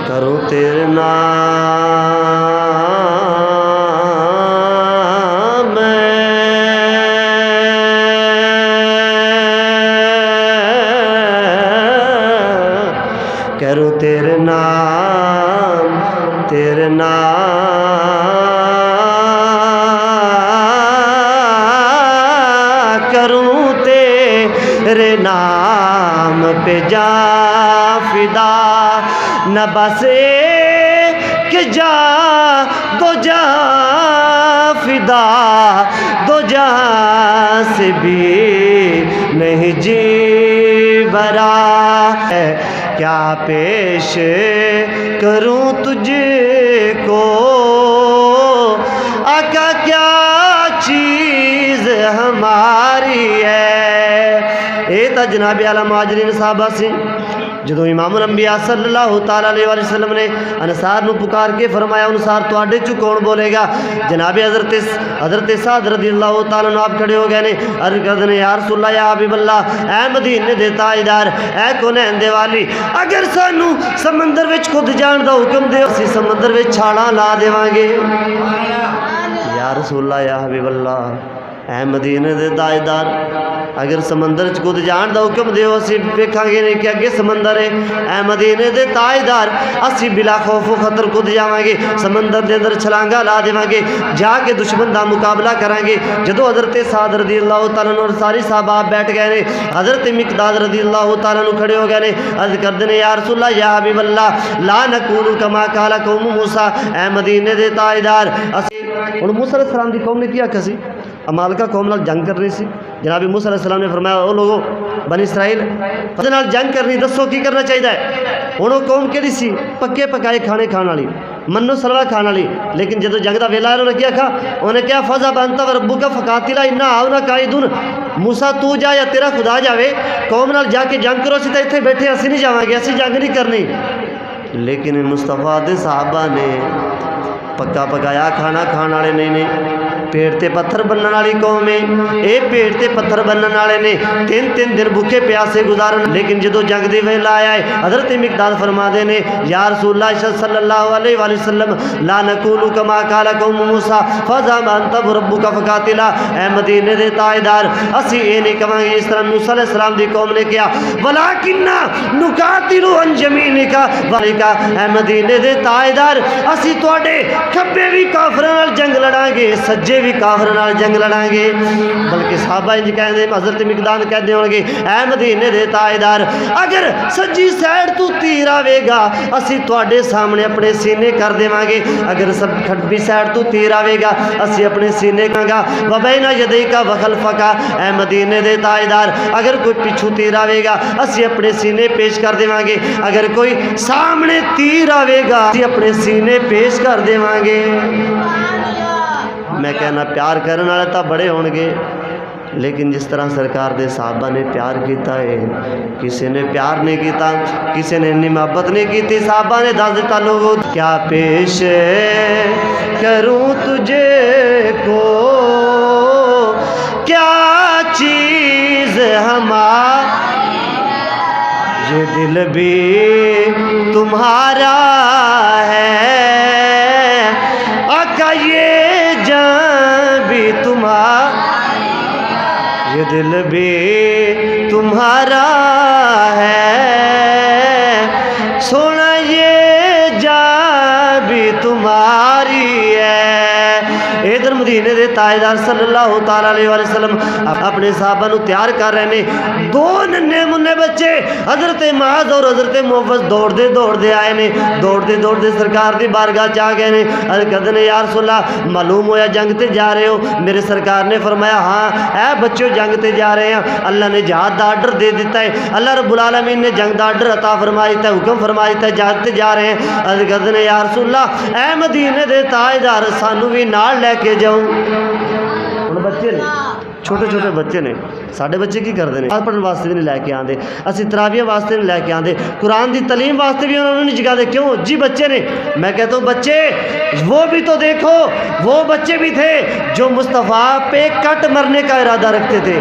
کروں تیرے نام کروں تیرے نام کروں تیرے نام پہ جا فدا نہ بس ایک جا دو جا فدا دو جا سے بھی نہیں جی بھرا ہے کیا پیش کروں تجھ کو آقا کیا چیز ہماری ہے اے تا جناب اعلیٰ مہاجرین صحابہ سے جدو امام الانبیاء صلی اللہ تعالیٰ علیہ وسلم نے انصار نو پکار کے فرمایا انصار تواڈے چوں کون بولے گا جناب حضرت سعد رضی اللہ تعالیٰ عنہ آپ کھڑے ہو گئے نے عرض کردے نے یا رسول اللہ یا حبیب اللہ اے مدینے دے تاجدار اے کونین دے والی اگر سانو سمندر وچ خود جان دا حکم دے اسی سمندر وچ چھالاں لا دیواں گے یا رسول اللہ یا حبیب اللہ اے مدینے دے تاجدار اگر سمندر خود جان دا حکم دیو اسی ویکھاں گے نہیں کہ اگے سمندر ہے اے مدینے دے تاجدار اسی بلا خوف و خطر خود جاواں گے سمندر دے اندر چھلانگا لا دیواں گے جا کے دشمن دا مقابلہ کران گے جدو حضرت سعد رضی اللہ تعالیٰ عنہ اور ساری صحابہ بیٹھ گئے نے حضرت مقداد رضی اللہ تعالیٰ عنہ کھڑے ہو گئے نے عرض کردے نے یا رسول اللہ یا حبیب اللہ لا نقول کما قال قوم موسیٰ اے مدینے دے تاجدار اسی ہن موسیٰ علیہ السلام دی قوم نے کیا کسی امالکہ قوم نال جنگ کر رہی سی جناب موسیٰ علیہ السلام نے فرمایا او لوگوں بنی اسرائیل فضل نال جنگ کرنی دسو کی کرنا چاہیے ہن وہ قوم کیڑی سی پکے پکائے کھانے کھان والی منو سلوا کھان والی لیکن جدو جنگ دا ویلا انہوں نے کیا کہا انہوں نے کیا فضا بانتا وربک فقاتلا انا آؤنا قائدون موسیٰ تو جا یا تیرا خدا جاوے قوم نال جا کے جنگ کرو سی تے ایتھے بیٹھے اسی نہیں جاواں گے اسی جنگ نہیں کرنی لیکن مصطفیٰ دے صحابہ نے پکا پکایا کھانا کھان والے نہیں پیٹ تے پتھر بننے والی قوم ہے اے پیٹ تے پتھر بننے والے نے تین دن بھوکے پیاسے گزارن لیکن جدو جنگ دی ویلا آیا ہے حضرت مقداد فرما دے نے یا رسول اللہ صلی اللہ علیہ وآلہ وسلم لا نقول کما قال قوم موسیٰ فضا انت ربک فقاتلا اے مدینے دے تاجدار اسی اے نہیں کہاں گے اس طرح موسیٰ علیہ السلام دی قوم نے کیا ولکننا نقاتل عن یمینک ولک اے مدینے دے تاجدار اسی تواڈے کھبے بھی کافراں نال جنگ لڑاں گے سجے بھی کافر نال جنگ لڑاں گے بلکہ صحابہ انج کہندے حضرت مقداد کہندے ہون گے اے مدینے دے تاجدار اگر سجی سائیڈ تو تیر آوے گا اسی تواڈے سامنے اپنے سینے کر دیواں گے اگر سب کھبی سائیڈ تو تیر آوے گا اسی اپنے سینے کراں گا وبین یدیک وخلفک اے مدینے دے تاجدار اگر کوئی پیچھے تیر آوے گا اسی اپنے سینے پیش کر دیواں گے اگر کوئی سامنے تیر آوے گا اسی اپنے سینے پیش کر دیواں گے میں کہنا پیار کرنے والے تو بڑے ہون گے لیکن جس طرح سرکار دے صحابہ نے پیار کیتا ہے کسی نے پیار نہیں کیتا کسی نے اتنی محبت نہیں کیتی صحابہ نے دس دیتا لوگوں کیا پیش کروں تجھے کو کیا چیز ہماری یہ دل بھی تمہارا ہے آقا یہ جان بھی تمہارا یہ دل بھی تمہارا ہے سونا یہ جان بھی تمہاری ہے ادھر مدینے دے تاجدار صلی اللہ تعالیٰ علیہ وسلم اپنے صحابہ نو تیار کر رہے ہیں دو ننے منے بچے حضرت معاذ اور حضرت موفز دوڑ دے آئے نے دوڑ دے سرکار دی بارگاہ چاہ گئے نے حضرت کہتے ہیں یا رسول اللہ معلوم ہویا جنگ تے جا رہے ہو میرے سرکار نے فرمایا ہاں اے بچوں جنگ تے جا رہے ہیں اللہ نے جہاد دا آرڈر دے دیتا ہے اللہ رب العالمین نے جنگ دا آرڈر عطا فرمائی تا حکم فرمائی تا جہاد تے جا رہے ہیں حضرت کہتے ہیں یا رسول اللہ اے مدینے دے تاجدار سانو بھی نال لے کے جاؤ بچے نے چھوٹے چھوٹے بچے نے ساڈے بچے کی کرتے ہیں پڑھنے واسطے بھی نہیں لے کے آتے اسی تراویح واسطے نہیں لے کے آتے قرآن دی تعلیم واسطے بھی انہوں نے نہیں جگا دے کیوں جی بچے نے میں کہتا ہوں بچے وہ بھی تو دیکھو وہ بچے بھی تھے جو مصطفیٰ پہ کٹ مرنے کا ارادہ رکھتے تھے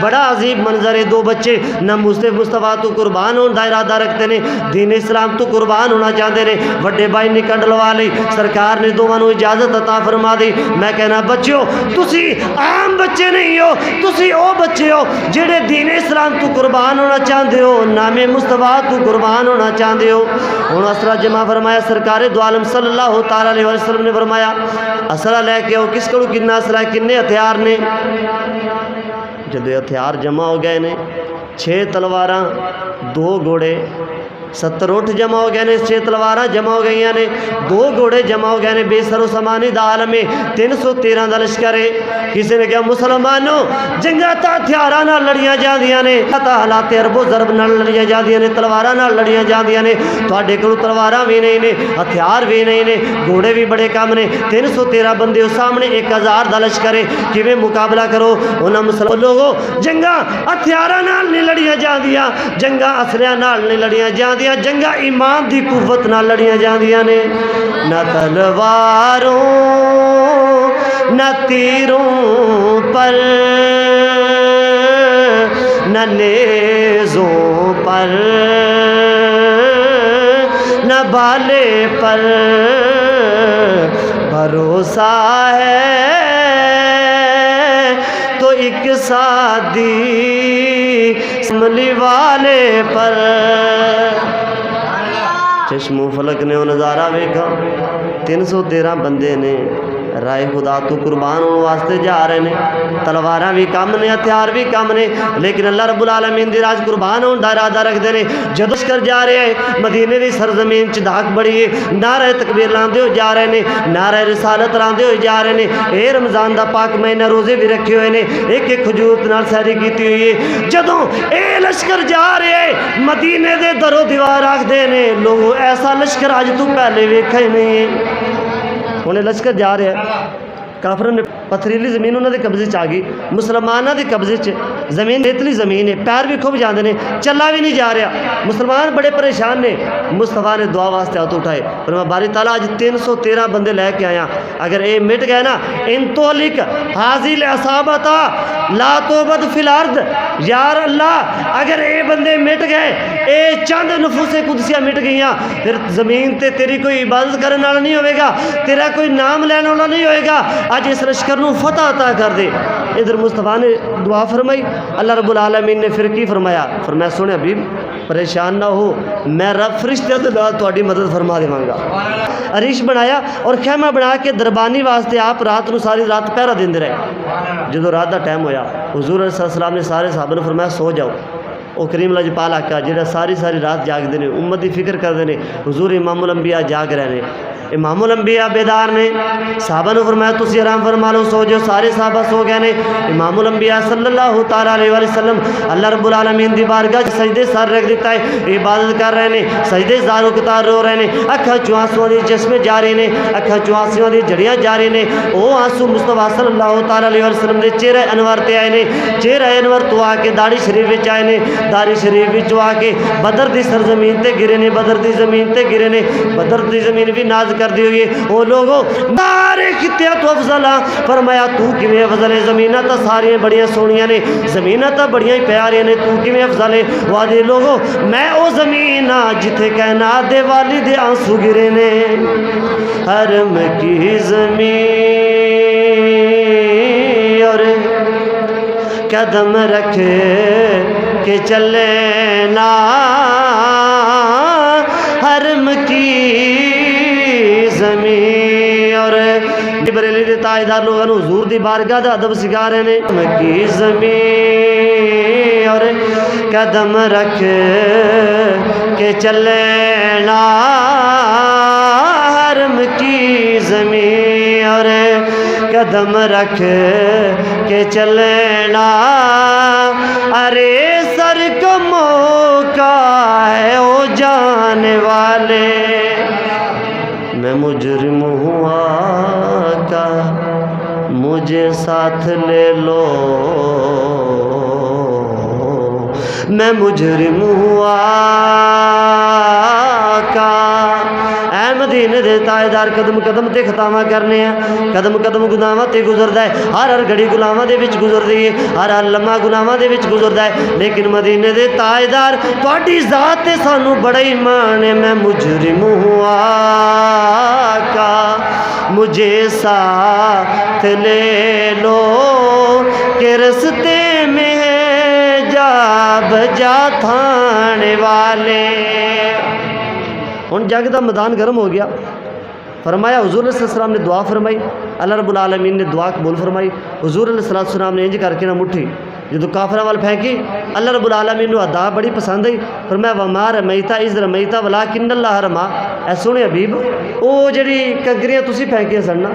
بڑا عجیب منظر ہے، دو بچے نہ مصطفیٰ تو قربان ہونے کا ارادہ رکھتے ہیں، دین اسلام تو قربان ہونا چاہتے ہیں، وڈے بھائی نے کنڈلوا لی، سرکار نے دونوں اجازت عطا فرما دی۔ میں کہنا بچیو تسی عام بچے نہیں ہو، تسی او بچے ہو جڑے دین اسلام تو قربان ہونا چاہتے ہو، نام مصطفیٰ تو قربان ہونا چاہتے ہو۔ ہوں اسرا جمع فرمایا، سرکار دو عالم صلی اللہ تعالی علیہ وسلم نے فرمایا اسرا لے کے آؤ، کس کو کنا اسرا ہے، کنے ہتھیار نے؟ جدو ہتھیار جمع ہو گئے نے، 6 تلواراں 2 گھوڑے 70 اٹھ جمع ہو گئے نے، 6 تلواراں جمع ہو گئی نے، 2 گھوڑے جمع ہو گئے نے، بے سر و سامانی دا عالم 313 دا لشکر ہے۔ کسی نے کہا مسلمانوں جنگاں تا ہتھیاراں نال لڑیاں جاندیاں نے، تا حالات ارب و ضرب نال لڑیاں جاندیاں نے، تلواراں نال لڑیاں جاندیاں نے، تواڈے کول تلواراں بھی نہیں نے، ہتھیار بھی نہیں نے، گھوڑے بھی بڑے کم نے، 313 بندے اس سامنے 1000 دا لشکر ہے، کیویں مقابلہ کرو؟ انہاں مسلمان لوگوں جنگاں ہتھیاراں نال نہیں لڑیاں جاندیاں، جنگاں اسلحے نال نہیں لڑیاں جاندیاں، جنگا ایمان دی قوت نہ لڑیاں جاندیاں نے، نہ تلواروں نہ تیروں پر نہ نیزوں پر نہ بالے پر بھروسہ ہے تو ایک سادی سملی والے پر۔ چشم و فلک نے وہ نظارہ ویکھا، 313 بندے نے رائے خدا تو قربان ہونے واسطے جا رہے ہیں، تلواراں بھی کم نے، ہتھیار بھی کم نے، لیکن اللہ رب العالمین دی راج قربان ہونے دا ارادہ رکھتے ہیں۔ جدوں لشکر جا رہے ہیں مدینے دی سرزمین چ دھاک بڑی ہے، نعرہ تکبیر لاندے ہوئے جا رہے ہیں، نعرہ رسالت لاندے ہوئے جا رہے ہیں۔ اے رمضان دا پاک مہینہ، روزے بھی رکھے ہوئے نے، ایک ایک کھجور نال سحری کیتی ہوئی ہے۔ جدوں اے لشکر جا رہے ہیں مدینے دے در و دیوار آکھدے نے لوگوں ایسا لشکر اج تو پہلے ویکھا ہی نہیں۔ انہیں لشکر جا رہے ہیں، کافروں نے پتھریلی زمین انہوں نے قبضے چ آ گئی، مسلمانوں کے قبضے چ زمین ریتلی زمین ہے، پیر بھی کھب جاندے نے، چلا بھی نہیں جا رہا، مسلمان بڑے پریشان نے۔ مصطفیٰ نے دعا واسطے ہاتھ اٹھائے، فرمایا باری تعالیٰ اج 313 بندے لے کے آیا، اگر اے مٹ گئے نا ان تو لکھ حاضل اصابتا لا توبت فی الارض، یار اللہ اگر اے بندے مٹ گئے، اے چند نفوس قدسیہ مٹ گئیاں، پھر زمین تے تیری کوئی عبادت کرنے والا نہیں ہوئے گا، تیرا کوئی نام لینے والا نہیں ہوئے گا، اج اس لشکر نو فتح عطا کر دے۔ ادھر مصطفیٰ نے دعا فرمائی، اللہ رب العالمین نے پھر کی فرمایا؟ فرمایا سونے حبیب پریشان نہ ہو، میں رب فرشتے دے نال تہاڈی مدد فرما دیواں گا۔ عریش بنایا اور خیمہ بنا کے دربانی واسطے آپ رات نو ساری رات پہرا دیندے رہے۔ جدو رات دا ٹائم ہویا حضور علیہ السلام نے سارے صحابہ نے فرمایا سو جاؤ۔ وہ کریم لجپال آقا جڑا ساری رات جاگدے نے، امت دی فکر کردے نے، حضور امام الانبیاء جاگ رہے ہیں، امام الانبیاء بیدار نے، صحابہ نے فرمایا تسی آرام فرما لو سو جو، سارے صحابہ سو گئے نے۔ امام الانبیاء صلی اللہ تعالیٰ علیہ وسلم اللہ رب العالمین دی بارگاہ سجدے سر رکھ دیتا ہے، عبادت کر رہے ہیں، سجدے زارو کتار رو رہے ہیں، اکھا چوانسوں دی چشمے جاری نے، اکھا چوانسوں دی جڑیاں جاری نے، او آنسو مصطفیٰ صلی اللہ تعالیٰ علیہ وسلم دے چہرہ انور تے آئے نے، چہرہ انور تو آ کے داڑھی شریف وچ آئے نے، داڑھی شریف وچ آ کے بدر دی سرزمین تے گرے نے، بدر دی زمین تے گرے نے، بدر دی زمین بھی ناز کر دی ہوئی ہے۔ وہ لوگوں نارے خطیہ تو افضل، فرمایا تو کیویں افضل ہے؟ زمینہ تا ساری بڑیاں سونیاں نے، زمینہ تا بڑیاں پیاریاں نے، تو کیویں افضل ہے؟ وہ دے لوگوں میں او زمین جتھے کائنات دے والی دے آنسو گرے نے، حرم کی زمین اور قدم رکھ کے چلے نا، حرم کی زمین اور بریلی دے تاجدار لوگوں نے حضور دی بارگاہ دا ادب سکھا رہے ہیں، حرم کی زمین اور قدم رکھ کے چلے نا، حرم کی زمین اور قدم رکھ کے چلنا، ارے سر کو موقع ہے او جانے والے، میں مجرم ہوں آقا مجھے ساتھ لے لو، میں مجرم ہوں آقا، احمد مدینے دے تاجدار قدم قدم تے خطاواں کرنے ہیں، قدم قدم گناہاں تے گزردا ہے، ہر گھڑی گناہاں دے وچ گزردی ہے، ہر لمحہ گناہاں دے وچ گزردا ہے، لیکن مدینے دے تاجدار تہاڈی ذات تے سانوں بڑا ہی مان ہے۔ میں مجرم ہوں آقا مجھے ساتھ لے لو کہ رستے میں ہے جا بجا تھانے والے۔ ہن جنگ دا میدان گرم ہو گیا، فرمایا حضور علیہ السلام نے دعا فرمائی، اللہ رب العالمین نے دعا قبول فرمائی۔ حضور علیہ السلام نے انج کر کے نہ مٹھی جدو کافراں وال پھینکی، اللہ رب العالمین نو ادا بڑی پسند آئی، فرمایا وما رمیتا اذ رمیتا ولکن اللہ رما۔ اے سونے حبیب او جڑی کنکریاں تسی پھینکیاں سن نا،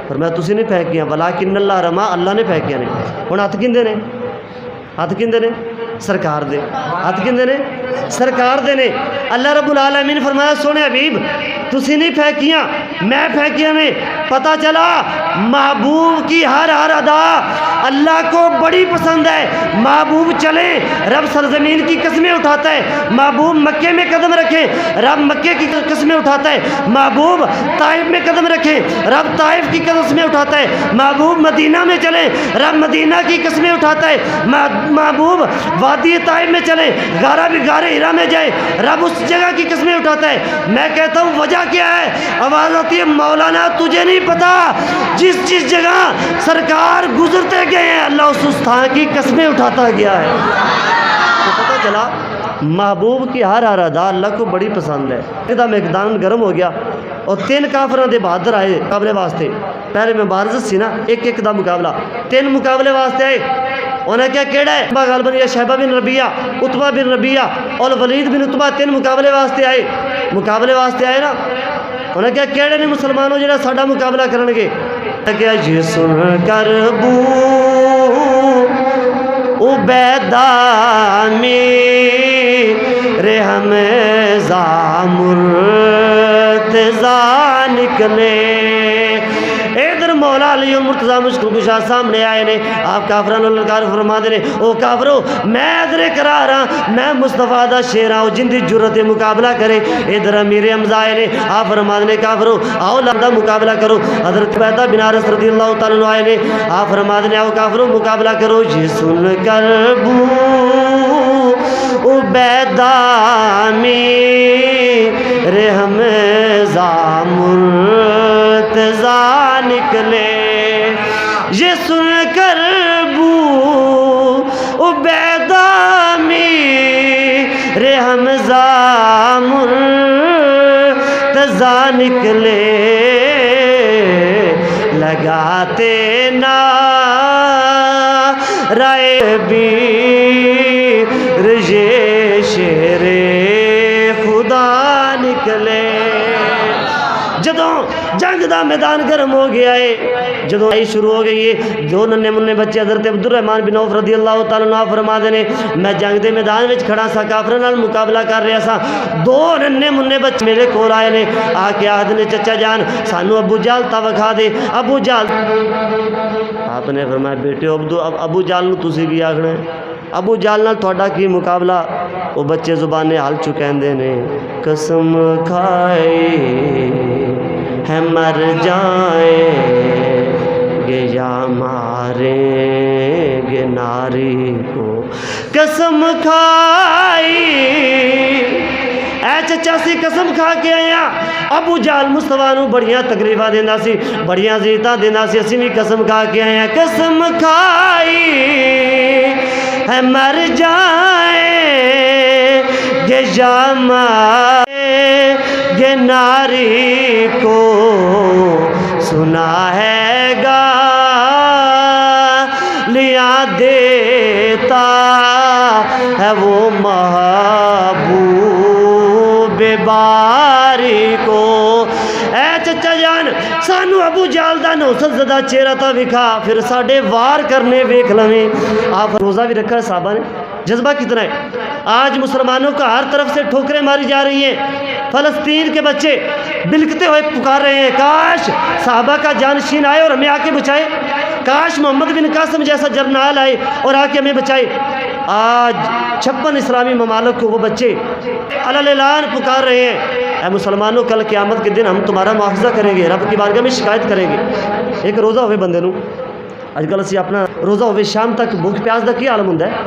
فرمایا تسی نہیں پھینکیاں ولکن اللہ رما، اللہ نے پھینکیاں نے۔ ہن ہاتھ کیندے نے؟ ہاتھ کیندے نے؟ سرکار دے۔ ہاتھ کیندے نے؟ سرکار دے نے۔ اللہ رب العالمین نے فرمایا سونے حبیب تسی نہیں پھینکیاں میں پھینکیاں نے۔ پتہ چلا محبوب کی ہر ادا اللہ کو بڑی پسند ہے۔ محبوب چلیں رب سرزمین کی قسمیں اٹھاتا ہے، محبوب مکے میں قدم رکھیں رب مکے کی قسمیں اٹھاتا ہے، محبوب طائف میں قدم رکھیں رب طائف کی قسمیں اٹھاتا ہے، محبوب مدینہ میں چلیں رب مدینہ کی قسمیں اٹھاتا ہے، محبوب وادی طائف میں چلیں غارہ ہرا میں جائیں رب اس جگہ کی قسمیں اٹھاتا ہے۔ میں کہتا ہوں وجہ کیا ہے؟ آواز آتی ہے مولانا تجھے نہیں پتا، جس جگہ سرکار گزرتے گئے ہیں اللہ اس استھان کی قسمیں اٹھاتا گیا ہے۔ تو پتہ چلا محبوب کی ہر ادا اللہ کو بڑی پسند ہے۔ ادھا میدان گرم ہو گیا اور 3 کافراں دے بہادر آئے مقابلے واسطے۔ پہلے میں بارزت سی نا، ایک دا مقابلہ، 3 مقابلے واسطے آئے۔ انہیں کیا کیڑا ہے؟ غالباً یا شیبہ بن ربیعہ، عتبہ بن ربیعہ اور ولید بن عتبہ 3 مقابلے واسطے آئے۔ مقابلے واسطے آئے نا، انہیں کیا کیڑے نے مسلمانوں جڑا ساڈا مقابلہ کرن گے؟ کیا یہ سن کر بو عبیدہ میرے حمزہ مرتضیٰ نکلے۔ ادھر مولا علی مرتضیٰ مشکل کشا سامنے آئے نے، آپ کافران للکار فرما دے نے او کافرو میں ادھر قرار ہاں، میں مصطفیٰ دا شیر ہاں جن دی جرت مقابلہ کرے۔ ادھر امیر حمزہ آئے نے، آپ فرما دے نے کافرو آؤ لڑا مقابلہ کرو۔ حضرت عبیدہ بن حارث رضی اللہ تعالیٰ عنہ آئے نے، آپ فرما دے نے آؤ کافرو مقابلہ کرو۔ یہ سن کر بو عبیدہ میرے حمزہ مرتضیٰ نکلے، یہ سن کر بو عبیدہ میرے حمزہ مرتضیٰ نکلے، لگاتے نعرہ بیر یہ شیر خدا نکلے۔ جدوں جنگ دا میدان گرم ہو گیا ہے، جدوں آئی شروع ہو گئی ہے، 2 ننے منے بچے حضرت عبدالرحمن بن عوف رضی اللہ تعالیٰ عنہ فرما دے نے میں جنگ دے میدان وچ کھڑا سا، کافراں نال مقابلہ کر رہا سا، 2 ننے منے بچے میرے کول آئے نے، آ کے آخدے نے چچا جان سانو ابو جہل تا وکھا دے۔ ابو جہل، آپ نے فرمایا بیٹے ابو جہل نو تسی کی آکھنا ہے؟ ابو جہل نال تہاڈا کی مقابلہ؟ وہ بچے زبانے حال چکیندے نے قسم کھائے ہے مر جائیں گے یا ماریں گے ناری کو، قسم کھائی اے چچا سی قسم کھا کے آیا۔ ابو جہل مصطفیٰ نو بڑیاں تقریباں دیندا سی، بڑیاں عزتاں دیندا سی، اسی بھی قسم کھا کے آیا، قسم کھائی ہے مر جائیں گے یا ماریں گے ناری کو، سنا ہے گالیاں دیتا ہے وہ محبوب باری کو۔ اے چچا جان سانو ابو جہل دا نوسط زدہ چہرہ تا وکھا، پھر ساڈے وار کرنے ویکھ لویں۔ آپ روزہ بھی رکھا ہے صحابہ نے، جذبہ کتنا ہے۔ آج مسلمانوں کا ہر طرف سے ٹھوکریں ماری جا رہی ہیں، فلسطین کے بچے بلکتے ہوئے پکار رہے ہیں کاش صحابہ کا جانشین آئے اور ہمیں آ کے بچائے، کاش محمد بن قاسم جیسا جرنیل آئے اور آ کے ہمیں بچائے۔ آج 56 اسلامی ممالک کو وہ بچے علل پکار رہے ہیں، اے مسلمانوں کل قیامت کے دن ہم تمہارا معاوضہ کریں گے، رب کی بارگاہ میں شکایت کریں گے۔ ایک روزہ ہوئے بندے نو، اج کل اسی اپنا روزہ ہوئے شام تک بھوک پیاس دا کی عالم ہوندا ہے،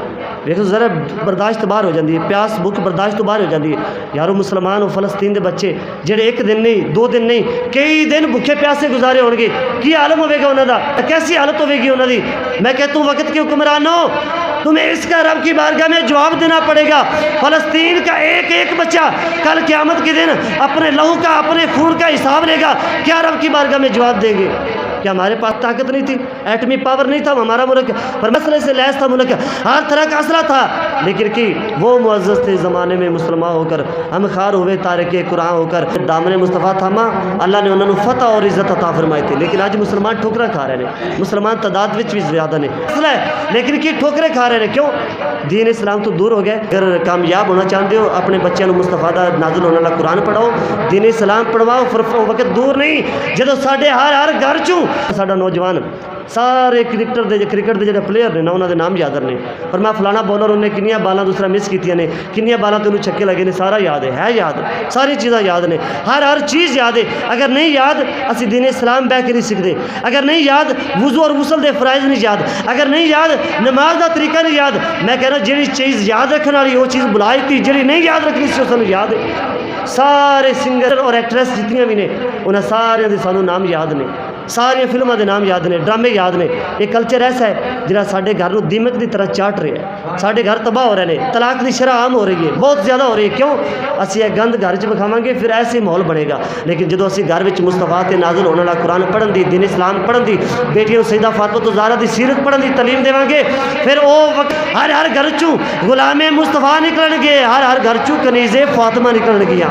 دیکھو ذرا برداشت تو باہر ہو جاندی ہے، پیاس بھوک برداشت تو باہر ہو جاندی ہے۔ یارو مسلمان و فلسطین دے بچے جڑے ایک دن نہیں 2 دن نہیں کئی دن بھوکے پیاسے گزارے ہون گے، کی عالم ہوے گا انہاں دا، کیسی حالت ہوے گی انہاں دی۔ میں کہتا ہوں وقت کے حکمرانوں، تمہیں اس کا رب کی بارگاہ میں جواب دینا پڑے گا۔ فلسطین کا ایک ایک بچہ کل قیامت کے دن اپنے لہو کا اپنے خون کا حساب لے گا، کیا رب کی بارگاہ میں جواب دیں گے؟ کیا ہمارے پاس طاقت نہیں تھی، ایٹمی پاور نہیں تھا ہمارا ملک، پر مسئلے سے لیس تھا ملک، ہر طرح کا اسلحہ تھا، لیکن کی وہ معزز تھے زمانے میں مسلمان ہو کر، ہم خار ہوئے تارک قرآن ہو کر، دامن مصطفیٰ تھاما، اللہ نے انہوں نے فتح اور عزت عطا فرمائی تھی۔ لیکن آج مسلمان ٹھوکرا کھا رہے ہیں، مسلمان تعداد وچ بھی زیادہ نے مسئلہ ہے، لیکن کی ٹھوکرے کھا رہے ہیں، کیوں؟ دین اسلام تو دور ہو گئے۔ اگر کامیاب ہونا چاہتے ہو اپنے بچوں کو مصطفیٰ دا نازل ہونے والا قرآن پڑھاؤ، دین اسلام پڑھواؤ، وقت دور نہیں جدو ساڈے ہر گھر چوں ساڈا نوجوان سارے کرکٹ دے جڑے پلیئر نے نا انہاں دے نام یاد رہنے، پر میں فلانا بالر انہیں کنیاں بالاں دوسرا مس کیتیاں نے، کنیاں بالاں تو انہوں چھکے لگے نے، سارا یاد ہے یاد، ساری چیزاں یاد نے، ہر چیز یاد ہے۔ اگر نہیں یاد اسی دین اسلام بہ کے نہیں سکھدے، اگر نہیں یاد وضو اور غسل دے فرائض نہیں یاد، اگر نہیں یاد نماز دا طریقہ نہیں یاد، میں کہہ رہا ہوں جڑی چیز یاد رکھنے والی وہ چیز بھلائی تھی، جڑی نہیں یاد رکھنی سی سانوں یاد ہے۔ سارے سنگر اور ایکٹریس جتنیاں بھی نے انہاں سارے دے سانوں نام یاد نے، ساری فلموں دے نام یاد نے، ڈرامے یاد نے۔ یہ کلچر ایسا ہے جہاں سارے گھر دیمک کی طرح چاٹ رہے ہیں، سارے گھر تباہ ہو رہے ہیں، طلاق کی شرح عام ہو رہی ہے، بہت زیادہ ہو رہی ہے۔ کیوں؟ اسی یہ گند گھر چ بکھاواں گے پھر ایسے ماحول بنے گا، لیکن جدو اسی گھر وچ مصطفیٰ تے نازل ہونے والا قرآن پڑھن دی، دین اسلام پڑھن دی، بیٹیوں سیدہ فاطمہ الزہرا دی سیرت پڑھن دی تعلیم دیواں گے، پھر او وقت ہر گھر چوں غلام مصطفیٰ نکلن گے، ہر گھر چوں کنیز فاطمہ نکلن گیاں۔